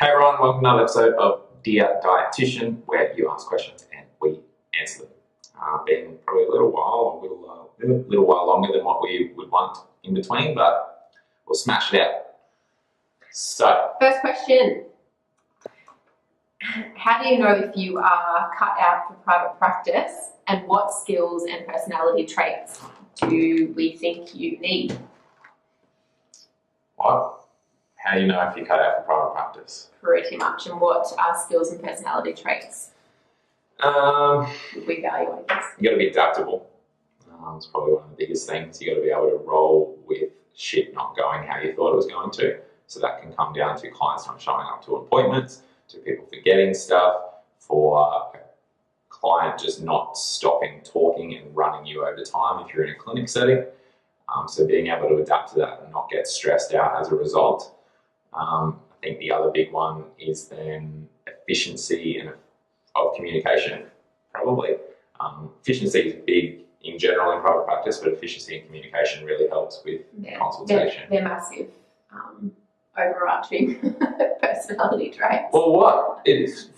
Hey everyone, welcome to another episode of Dear Dietitian, where you ask questions and we answer them. Been probably a little while longer than what we would want in between, but we'll smash it out. So, first question. How do you know if you are cut out for private practice, and what skills and personality traits do we think you need? what? How do you know if you're cut out for private practice? Pretty much. And what are skills and personality traits we value, I guess? You got to be adaptable. It's probably one of the biggest things. You got to be able to roll with shit not going how you thought it was going to. So that can come down to clients not showing up to appointments, to people forgetting stuff, for a client just not stopping talking and running you over time if you're in a clinic setting. So being able to adapt to that and not get stressed out as a result. I think the other big one is then efficiency of communication, probably. Efficiency is big in general in private practice, but efficiency in communication really helps with consultation. They're massive, overarching personality traits. Well, what? It is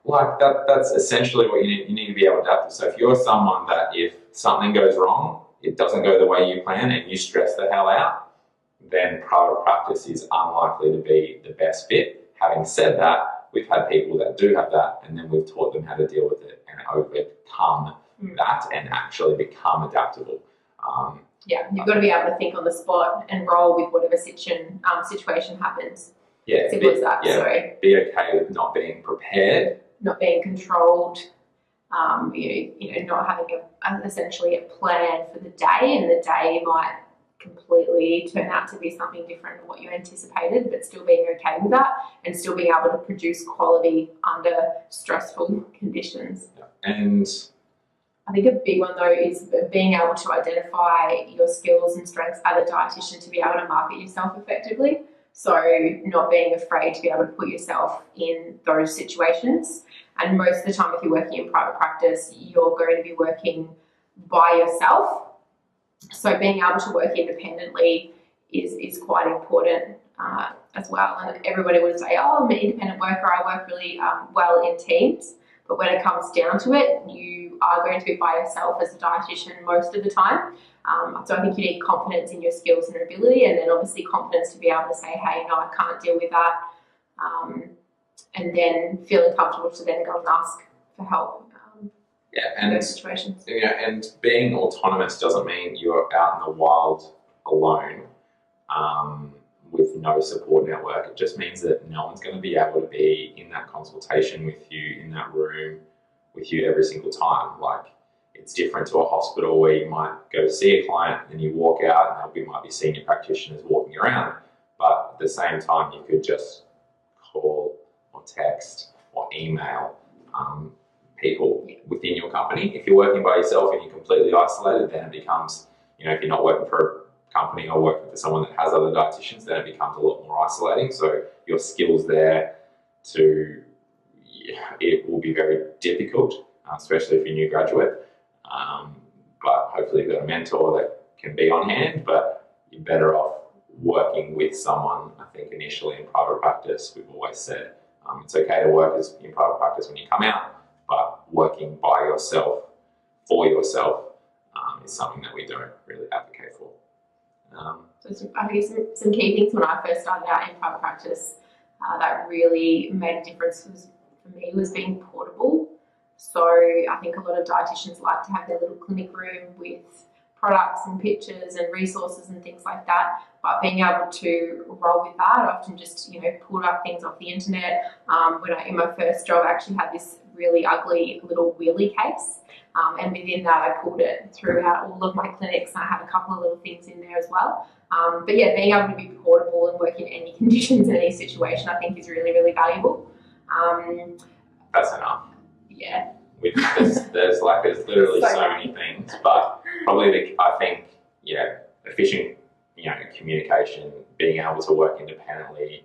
like that's essentially what you need. You need to be able to adapt to. So if you're someone that if something goes wrong, it doesn't go the way you plan and you stress the hell out, then private practice is unlikely to be the best fit. Having said that, we've had people that do have that, and then we've taught them how to deal with it and overcome that and actually become adaptable. Yeah, you've got to be able to think on the spot and roll with whatever situation happens. Yeah, Simple as that. Yeah, So be okay with not being prepared, not being controlled. Not having essentially a plan for the day, and the day might completely turn out to be something different than what you anticipated, but still being okay with that and still being able to produce quality under stressful conditions. Yeah. And I think a big one though is being able to identify your skills and strengths as a dietitian to be able to market yourself effectively. So not being afraid to be able to put yourself in those situations. And most of the time, if you're working in private practice, you're going to be working by yourself. So being able to work independently is quite important as well. And everybody would say, oh, I'm an independent worker, I work really well in teams. But when it comes down to it, you are going to be by yourself as a dietitian most of the time. So I think you need confidence in your skills and ability, and then obviously confidence to be able to say, hey, no, I can't deal with that. And then feeling comfortable to then go and ask for help. In those situations. And being autonomous doesn't mean you're out in the wild alone with no support network. It just means that no one's going to be able to be in that consultation with you, in that room with you every single time. Like, it's different to a hospital where you might go to see a client and you walk out and there might be senior practitioners walking around. But at the same time, you could just call or text or email people within your company. If you're working by yourself and you're completely isolated, then it becomes, if you're not working for a company or working for someone that has other dietitians, then it becomes a lot more isolating. So your skills there it will be very difficult, especially if you're a new graduate. But hopefully you've got a mentor that can be on hand, but you're better off working with someone. I think initially in private practice, we've always said it's okay to work in private practice when you come out, but working by yourself, for yourself, is something that we don't really advocate for. So I think some key things when I first started out in private practice that really made a difference for me was being portable. So I think a lot of dietitians like to have their little clinic room with products and pictures and resources and things like that, but being able to roll with that, I often just pulled up things off the internet. In my first job, I actually had this really ugly little wheelie case, and within that I pulled it throughout all of my clinics, and I had a couple of little things in there as well. But yeah, being able to be portable and work in any conditions in any situation, I think is really, really valuable. That's enough. Yeah. There's literally so many things, but probably I think efficient communication, being able to work independently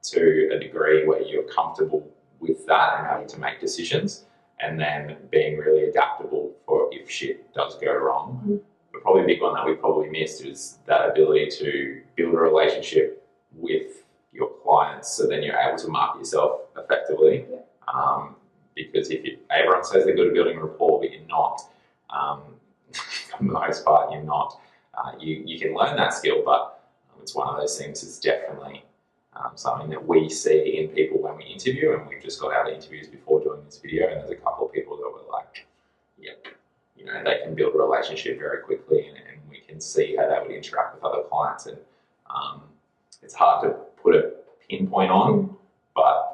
to a degree where you're comfortable with that and having to make decisions, and then being really adaptable for if shit does go wrong. But probably a big one that we probably missed is that ability to build a relationship with your clients, so then you're able to market yourself effectively. Because if everyone says they're good at building rapport, but you're not, for the most part, you're not. You can learn that skill, but it's one of those things that's definitely something that we see in people when we interview, and we've just got out of interviews before doing this video, and there's a couple of people that were like, yep, you know, they can build a relationship very quickly, and we can see how they would interact with other clients, and it's hard to put a pinpoint on, but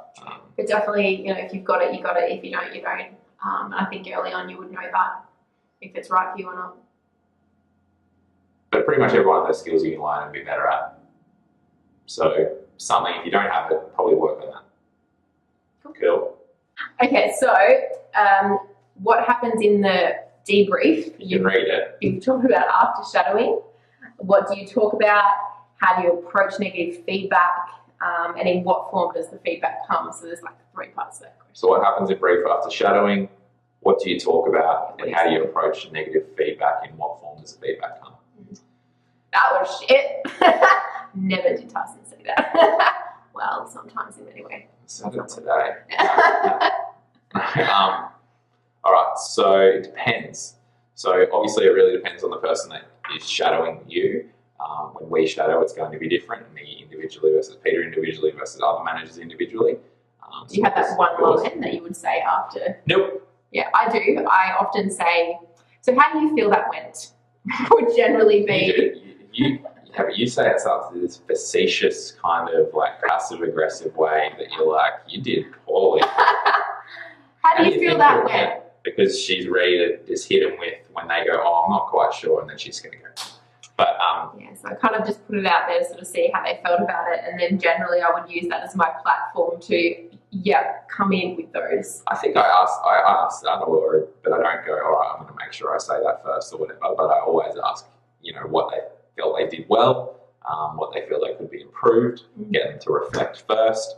definitely, you know, if you've got it, you got it. If you don't, you don't. I think early on you would know that if it's right for you or not. But pretty much every one of those skills you can learn and be better at. So something, if you don't have it, probably work on that. Cool. Okay, so what happens in the debrief? You can read it. You've talked about after shadowing. What do you talk about? How do you approach negative feedback? And in what form does the feedback come? So there's like 3 parts to that question. So what happens in brief after shadowing? What do you talk about? And how do you approach negative feedback? In what form does the feedback come? That was shit. Never did Tyson say that. Well, sometimes in many ways. I said it today. All right, so it depends. So obviously it really depends on the person that is shadowing you. When we shadow, it's going to be different. Me individually versus Peter individually versus other managers individually. Do you have that one line that you would say after? Nope. Yeah, I do. I often say, so how do you feel that went? Would generally be... You say it in this facetious kind of like passive aggressive way that you're like, you did poorly. How do you feel that went? Because she's ready to just hit them with when they go, oh, I'm not quite sure, and then she's going to go. But yeah, so I kind of just put it out there to sort of see how they felt about it, and then generally I would use that as my platform to come in with those. I think I asked that, but I don't go, all right, I'm going to make sure I say that first or whatever. But I always ask, you know, what they felt they did well, what they feel they could be improved, get them to reflect first.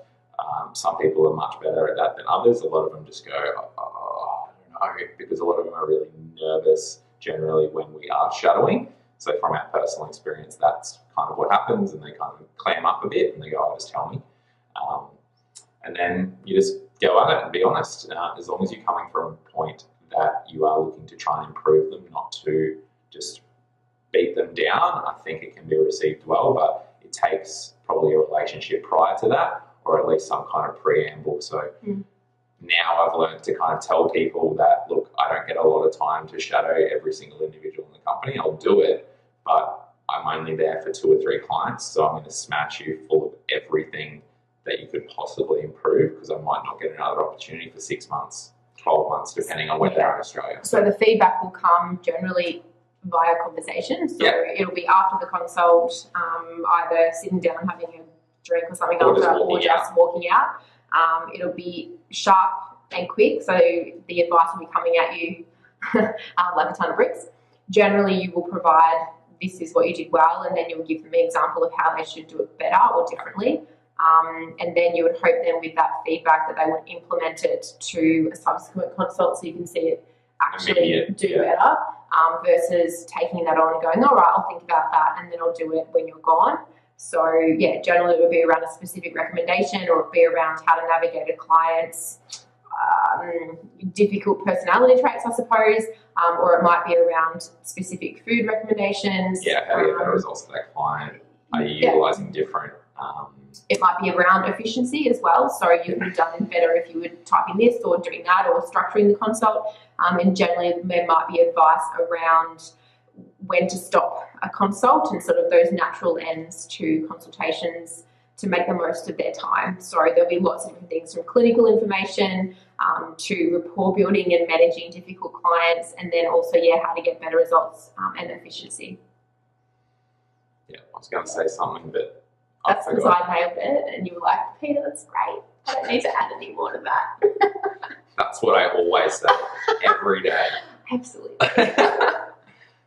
Some people are much better at that than others. A lot of them just go, oh, I don't know, because a lot of them are really nervous generally when we are shadowing. So from our personal experience, that's kind of what happens, and they kind of clam up a bit and they go, oh, just tell me. And then you just go at it and be honest. As long as you're coming from a point that you are looking to try and improve them, not to just beat them down, I think it can be received well, but it takes probably a relationship prior to that, or at least some kind of preamble. So now I've learned to kind of tell people that, look, I don't get a lot of time to shadow every single individual in the company. I'll do it, but I'm only there for 2 or 3 clients, so I'm going to smash you full of everything that you could possibly improve, because I might not get another opportunity for 6 months, 12 months, depending on when they're in Australia. So the feedback will come generally via conversation. So it'll be after the consult, either sitting down having a drink or something or just walking out. It'll be sharp and quick, so the advice will be coming at you like a ton of bricks. Generally, you will provide, this is what you did well, and then you'll give them an example of how they should do it better or differently. And then you would hope then with that feedback that they would implement it to a subsequent consult, so you can see it actually do better, versus taking that on and going, all right, I'll think about that and then I'll do it when you're gone. So yeah, generally it would be around a specific recommendation, or it would be around how to navigate a client's difficult personality traits, I suppose, or it might be around specific food recommendations. Yeah, how do you get better results for that client? Are you utilising different... It might be around efficiency as well. So you could have done better if you were typing this or doing that or structuring the consult. And generally there might be advice around when to stop a consult and sort of those natural ends to consultations to make the most of their time. So there'll be lots of different things, from clinical information to rapport building and managing difficult clients, and then also, how to get better results and efficiency. Yeah, I was going to say something, but that's because I nailed it and you were like, Peter, that's great. I don't need to add any more to that. That's what I always say every day. Absolutely.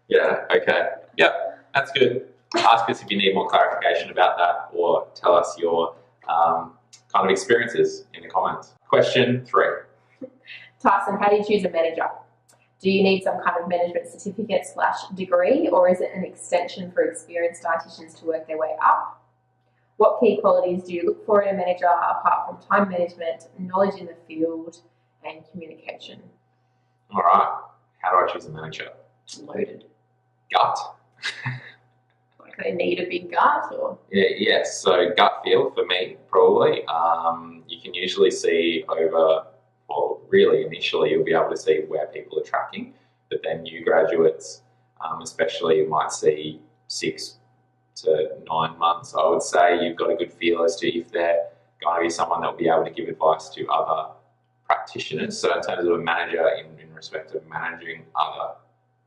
Yeah, okay. Yep, that's good. Ask us if you need more clarification about that, or tell us your kind of experiences in the comments. Question 3. Tyson, how do you choose a manager? Do you need some kind of management certificate / degree, or is it an extension for experienced dietitians to work their way up? What key qualities do you look for in a manager apart from time management, knowledge in the field, and communication? All right. How do I choose a manager? Loaded. Gut. Like they need a big gut, or? Yes. So gut feel for me, probably. You can usually see over, well, really initially you'll be able to see where people are tracking, but then new graduates, especially, you might see 6 to 9 months. I would say you've got a good feel as to if they're going to be someone that will be able to give advice to other practitioners. So in terms of a manager in respect of managing other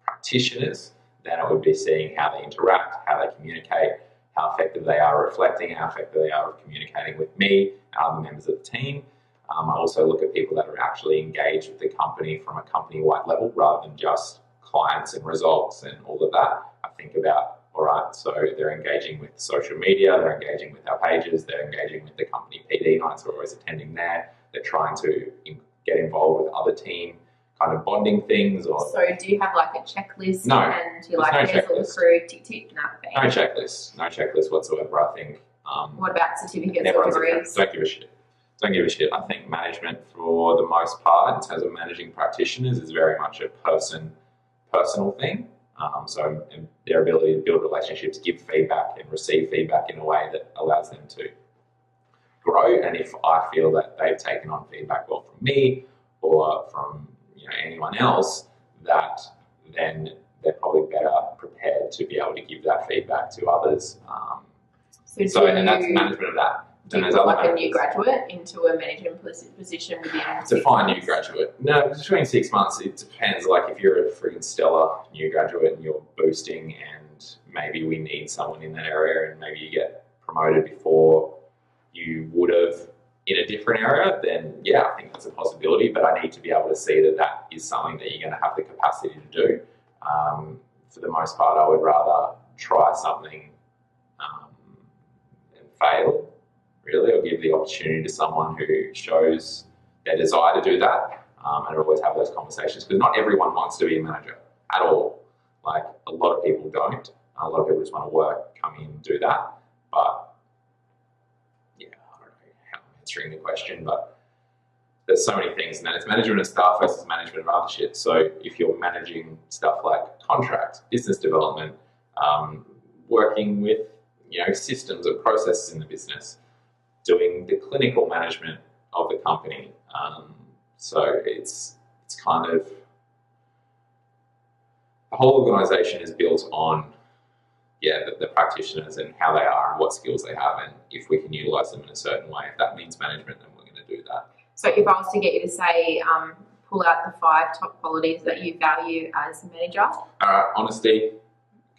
practitioners, then it would be seeing how they interact, how they communicate, how effective they are reflecting, how effective they are communicating with me and other members of the team. I also look at people that are actually engaged with the company from a company-wide level rather than just clients and results and all of that. I think about, all right, so they're engaging with social media, they're engaging with our pages, they're engaging with the company PD nights, we're always attending there. They're trying to get involved with other team kind of bonding things. Or so do you have like a checklist? No, and you're like, here's all the crew, tick, tick, nothing? No checklist whatsoever, I think. What about certificates or degrees? Don't give a shit. Don't give a shit. I think management, for the most part, in terms of managing practitioners, is very much a personal thing. So their ability to build relationships, give feedback and receive feedback in a way that allows them to grow. And if I feel that they've taken on feedback or from me or from anyone else, that then they're probably better prepared to be able to give that feedback to others. And that's management of that. Do you put like a new graduate into a management position within? Define new graduate. No, between 6 months, it depends. Like if you're a freaking stellar new graduate and you're boosting and maybe we need someone in that area and maybe you get promoted before you would have in a different area, then yeah, I think that's a possibility, but I need to be able to see that that is something that you're going to have the capacity to do. For the most part, I would rather try something and fail, really, or give the opportunity to someone who shows their desire to do that, and always have those conversations, because not everyone wants to be a manager at all. Like a lot of people don't. A lot of people just want to work, come in, do that. But yeah, I don't know how I'm answering the question, but there's so many things, and then it's management of staff versus management of other shit. So if you're managing stuff like contracts, business development, working with systems or processes in the business, doing the clinical management of the company. So it's kind of, the whole organisation is built on, the practitioners and how they are and what skills they have, and if we can utilise them in a certain way. If that means management, then we're going to do that. So if I was to get you to say, pull out the 5 top qualities that you value as a manager. All right, honesty,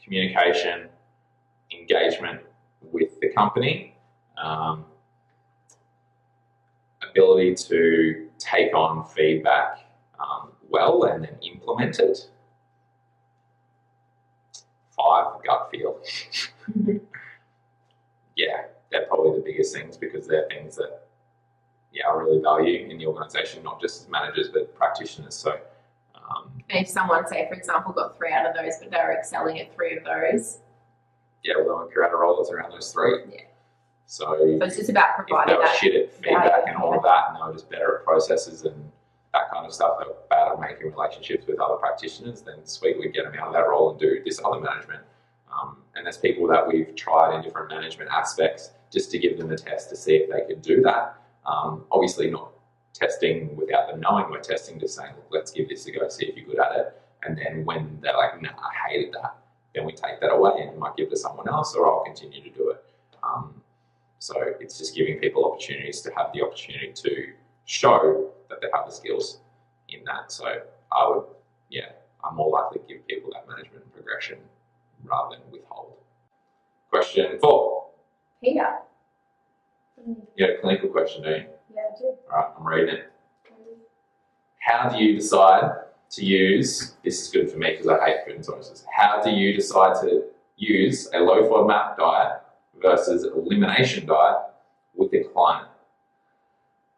communication, engagement with the company, ability to take on feedback well and then implement it. 5, gut feel. Yeah, they're probably the biggest things, because they're things that I really value in the organisation, not just as managers but practitioners. So, and if someone, say for example, got 3 out of those, but they're excelling at 3 of those, well, they'll create a role that's around those 3. Yeah. So it's just about providing if they were that shit at feedback and all of that, and they were just better at processes and that kind of stuff, they were bad at making relationships with other practitioners, then sweet, we'd get them out of that role and do this other management. And there's people that we've tried in different management aspects just to give them a test to see if they could do that. Obviously not testing without them knowing, we're testing to say, look, let's give this a go, see if you're good at it. And then when they're like, nah, I hated that, then we take that away and you might give it to someone else, or I'll continue to do it. So it's just giving people opportunities to have the opportunity to show that they have the skills in that. So I'm more likely to give people that management progression rather than withhold. Question 4. Peter. You had a clinical question, don't you? Yeah, I do. All right, I'm reading it. How do you decide to use, this is good for me because I hate food and sauces, how do you decide to use a low FODMAP diet versus elimination diet with the client?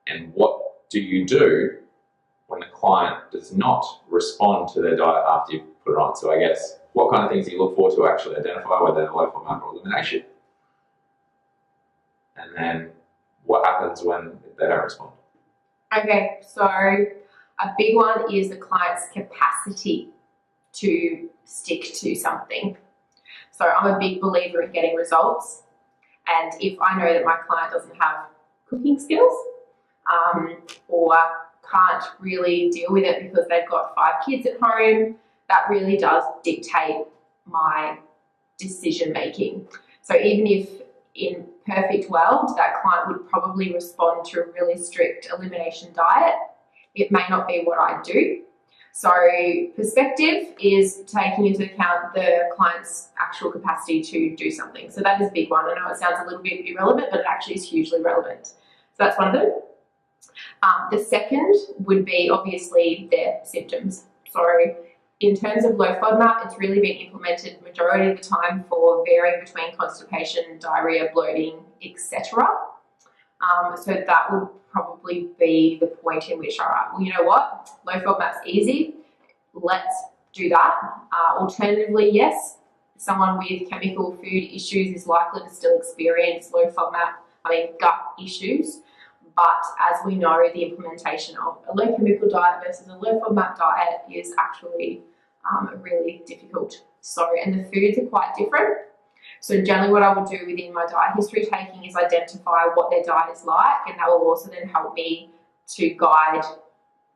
And what do you do when the client does not respond to their diet after you put it on? So I guess, what kind of things do you look for to actually identify whether they're low FODMAP or elimination? And then what happens when they don't respond? Okay, so a big one is the client's capacity to stick to something. So I'm a big believer in getting results. And if I know that my client doesn't have cooking skills or can't really deal with it because they've got 5 kids at home, that really does dictate my decision making. So even if in perfect world that client would probably respond to a really strict elimination diet, it may not be what I do. So perspective is taking into account the client's actual capacity to do something. So that is a big one. I know it sounds a little bit irrelevant, but it actually is hugely relevant. So that's one of them. The second would be obviously their symptoms. So in terms of low FODMAP, it's really been implemented majority of the time for varying between constipation, diarrhea, bloating, etc. So that would probably be the point in which, all right, well, you know what, low FODMAP's easy, let's do that. Alternatively, yes, someone with chemical food issues is likely to still experience low FODMAP, gut issues. But as we know, the implementation of a low chemical diet versus a low FODMAP diet is actually really difficult. So, and the foods are quite different. So generally what I would do within my diet history taking is identify what their diet is like, and that will also then help me to guide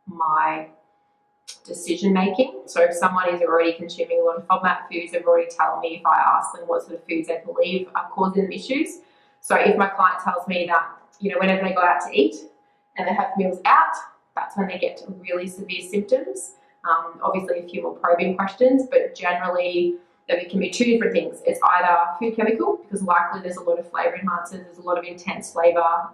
my decision making. So if someone is already consuming a lot of FODMAP foods, they've already told me if I ask them what sort of foods they believe are causing them issues. So if my client tells me that, whenever they go out to eat and they have meals out, that's when they get to really severe symptoms. Obviously a few more probing questions, but generally it can be 2 different things. It's either food chemical, because likely there's a lot of flavour enhancers, there's a lot of intense flavour,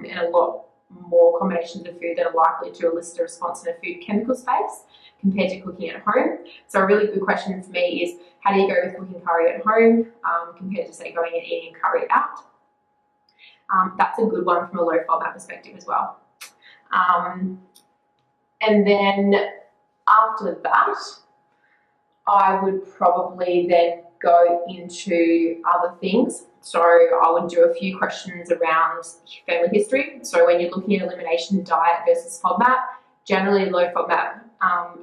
and a lot more combinations of food that are likely to elicit a response in a food chemical space compared to cooking at home. So a really good question for me is, how do you go with cooking curry at home compared to, say, going and eating curry out? That's a good one from a low FODMAP perspective as well. And then after that, I would probably then go into other things. So I would do a few questions around family history. So when you're looking at elimination diet versus FODMAP, generally low FODMAP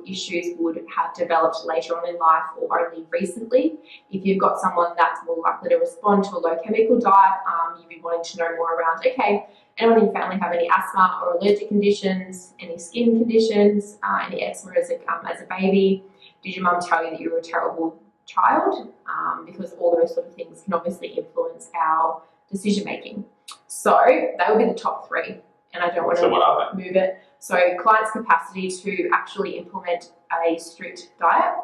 issues would have developed later on in life or only recently. If you've got someone that's more likely to respond to a low chemical diet, you'd be wanting to know more around, okay, anyone in your family have any asthma or allergic conditions, any skin conditions, any eczema as a baby? Did your mum tell you that you were a terrible child? Because all those sort of things can obviously influence our decision making. So that would be the top 3, and I don't want to move it. So client's capacity to actually implement a strict diet.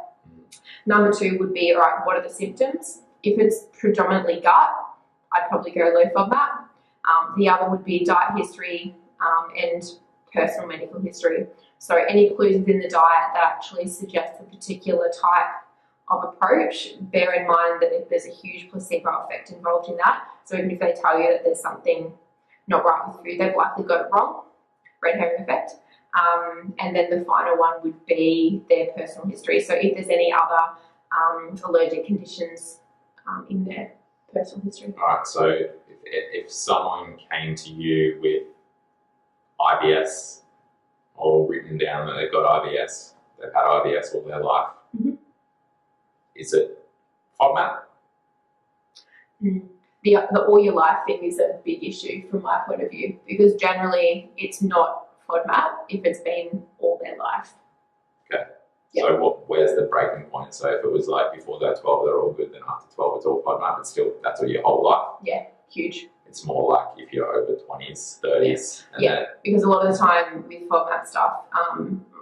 Number 2 would be, all right, what are the symptoms? If it's predominantly gut, I'd probably go low FODMAP. The other would be diet history and personal medical history. So any clues within the diet that actually suggest a particular type of approach, bear in mind that if there's a huge placebo effect involved in that. So even if they tell you that there's something not right with food, they've likely got it wrong, red herring effect. And then the final one would be their personal history. So if there's any other allergic conditions in their personal history. All right, so if someone came to you with IBS, or written down that they've got IBS, they've had IBS all their life, is it FODMAP? The all your life thing is a big issue from my point of view, because generally it's not FODMAP if it's been all their life. Okay. Yep. So where's the breaking point? So if it was like before they're 12, they're all good, then after 12 it's all FODMAP, but still that's all your whole life? Yeah, huge. It's more like if you're over 20s, 30s. Yeah, because a lot of the time with FODMAP stuff,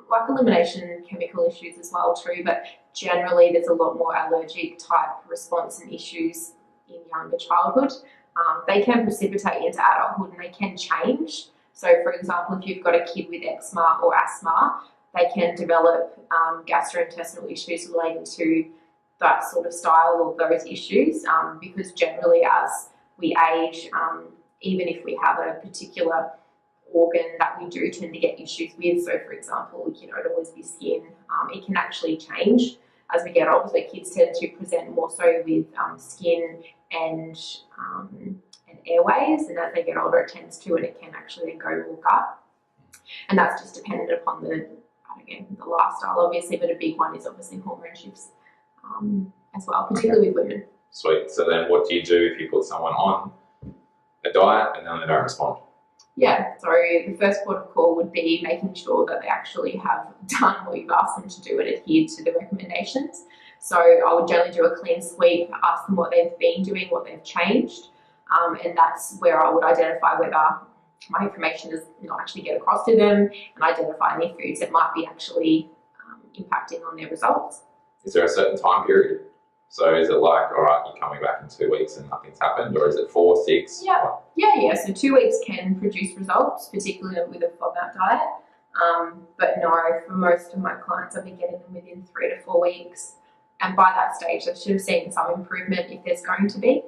like elimination chemical issues as well too, but generally there's a lot more allergic type response and issues in younger childhood. They can precipitate into adulthood and they can change. So for example, if you've got a kid with eczema or asthma, they can develop gastrointestinal issues relating to that sort of style or those issues, because generally as we age, even if we have a particular organ that we do tend to get issues with, so for example, it'd always be skin, it can actually change as we get older. So kids tend to present more so with skin and and airways, and as they get older it tends to, and it can actually then go more gut. And that's just dependent upon the lifestyle obviously, but a big one is obviously hormone shifts as well, particularly with women. Sweet. So then what do you do if you put someone on a diet and then they don't respond? Yeah, so the first port of call would be making sure that they actually have done what you've asked them to do and adhered to the recommendations. So I would generally do a clean sweep, ask them what they've been doing, what they've changed, and that's where I would identify whether my information does not actually get across to them, and identify any foods that might be actually impacting on their results. Is there a certain time period? So is it like, all right, you're coming back in 2 weeks and nothing's happened, or is it 4, 6? Yeah. So 2 weeks can produce results, particularly with a FODMAP diet. But no, for most of my clients, I've been getting them within 3 to 4 weeks. And by that stage, I should have seen some improvement if there's going to be.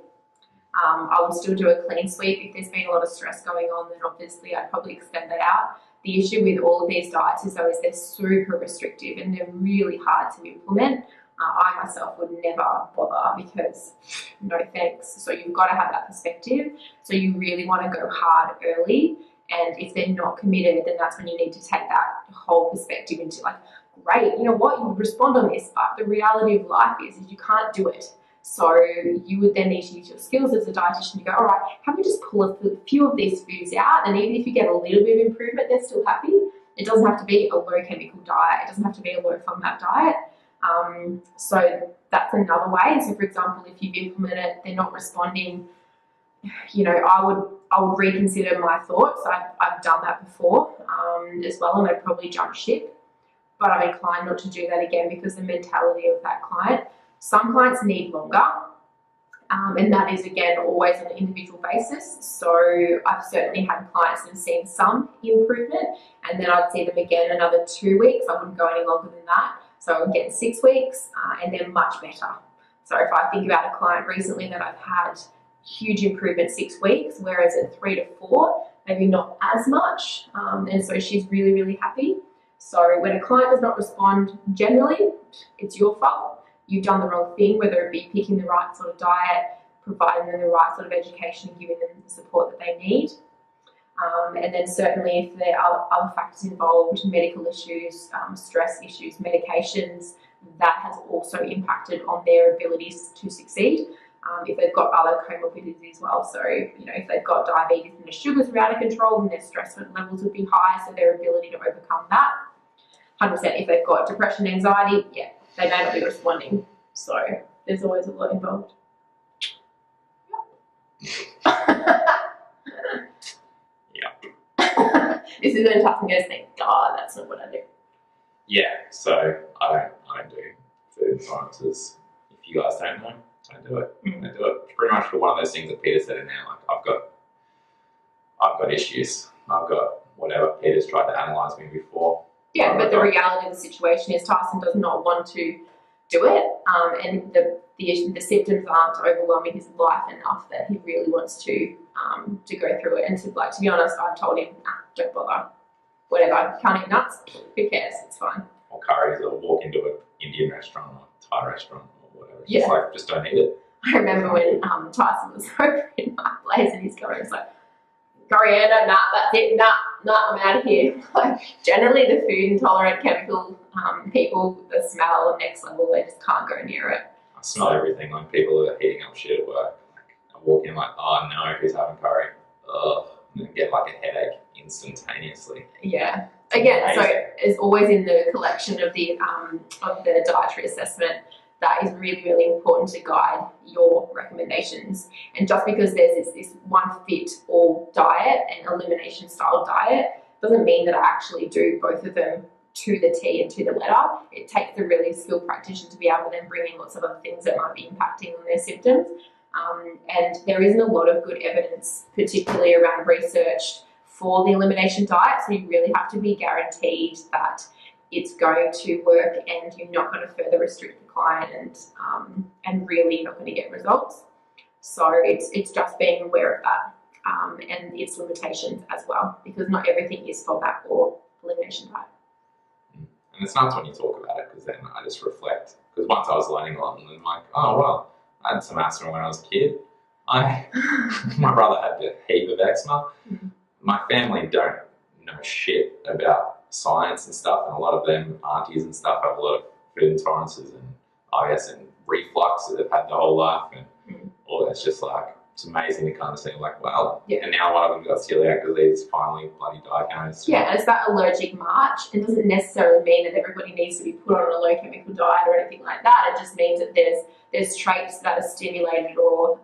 I would still do a clean sweep. If there's been a lot of stress going on, then obviously I'd probably extend that out. The issue with all of these diets is they're super restrictive and they're really hard to implement. I myself would never bother because no thanks. So you've got to have that perspective. So you really want to go hard early, and if they're not committed, then that's when you need to take that whole perspective into like, great, you know what, you would respond on this, but the reality of life is you can't do it. So you would then need to use your skills as a dietitian to go, all right, how we just pull a few of these foods out, and even if you get a little bit of improvement, they're still happy. It doesn't have to be a low chemical diet. It doesn't have to be a low FODMAP diet. So that's another way. So for example, if you've implemented, they're not responding, you know, I would reconsider my thoughts. I've done that before as well, and I'd probably jump ship. But I'm inclined not to do that again because the mentality of that client. Some clients need longer, and that is again always on an individual basis. So I've certainly had clients that have seen some improvement, and then I'd see them again another 2 weeks. I wouldn't go any longer than that. So I would get 6 weeks, and they're much better. So if I think about a client recently that I've had huge improvement 6 weeks, whereas at 3 to 4, maybe not as much, and so she's really, really happy. So when a client does not respond, generally, it's your fault. You've done the wrong thing, whether it be picking the right sort of diet, providing them the right sort of education, and giving them the support that they need. And then certainly if there are other factors involved, medical issues, stress issues, medications, that has also impacted on their abilities to succeed. If they've got other comorbidities as well. So, you know, if they've got diabetes and their sugars are out of control, then their stress levels would be high, so their ability to overcome that. 100%. If they've got depression, anxiety, yeah, they may not be responding. So there's always a lot involved. This is when Tuff's going to think, God, that's not what I do. Yeah, so I don't do food sciences. If you guys don't know, don't do it. Don't do it. It's pretty much for one of those things that Peter said in there, like I've got issues. I've got whatever. Peter's tried to analyse me before. Yeah, but the reality of the situation is Tyson does not want to do it, and the symptoms aren't overwhelming his life enough that he really wants to go through it. And to be honest, I've told him, nah, don't bother. Whatever, can't eat nuts, who cares? It's fine. Or curries, or walk into an Indian restaurant or Thai restaurant or whatever. It's just like, just don't eat it. I remember when Tyson was over in my place and he's going, it's like, coriander, nah, that's it, nah, I'm out of here. Like, generally the food intolerant chemical people, the smell next level, they just can't go near it. I smell everything. Like people are heating up shit at work. I walk in like, oh no, who's having curry? Ugh. And then get like a headache instantaneously. Yeah. Again, so it's always in the collection of the dietary assessment, that is really, really important to guide your recommendations. And just because there's this one fit all diet and elimination style diet doesn't mean that I actually do both of them to the T and to the letter. It takes a really skilled practitioner to be able to then bring in lots of other things that might be impacting on their symptoms. And there isn't a lot of good evidence, particularly around research for the elimination diet. So you really have to be guaranteed that it's going to work and you're not going to further restrict the client and really you're not going to get results. So it's just being aware of that and its limitations as well, because not everything is FODMAP or elimination diet. And it's nice when you talk about it, because then I just reflect. Because once I was learning a lot and then like, oh well, I had some asthma when I was a kid. My brother had a heap of eczema. My family don't know shit about science and stuff, and a lot of them aunties and stuff have a lot of food intolerances and IBS and reflux that they've had their whole life, and all that's just like, it's amazing to kind of see like, wow. And now one of them got celiac disease, finally bloody diagnosed. Yeah, and it's that allergic march. It doesn't necessarily mean that everybody needs to be put on a low chemical diet or anything like that. It just means that there's traits that are stimulated or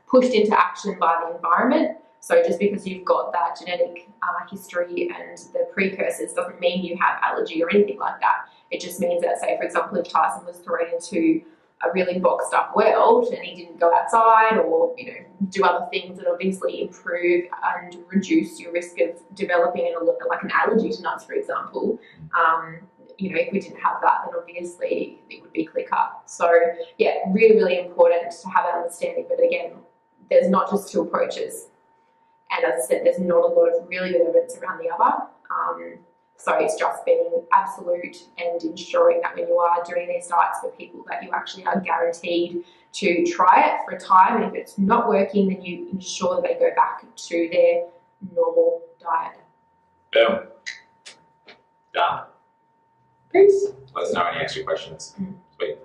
pushed into action by the environment. So just because you've got that genetic history and the precursors doesn't mean you have allergy or anything like that. It just means that, say, for example, if Tyson was thrown into a really boxed up world and he didn't go outside or, you know, do other things that obviously improve and reduce your risk of developing like an allergy to nuts, for example, you know, if we didn't have that, then obviously it would be clear cut. So yeah, really, really important to have that understanding. But again, there's not just two approaches. And as I said, there's not a lot of really good evidence around the other. So it's just being absolute and ensuring that when you are doing these diets for people that you actually are guaranteed to try it for a time. And if it's not working, then you ensure that they go back to their normal diet. Boom. Done. Peace. Let us know any extra questions. Sweet.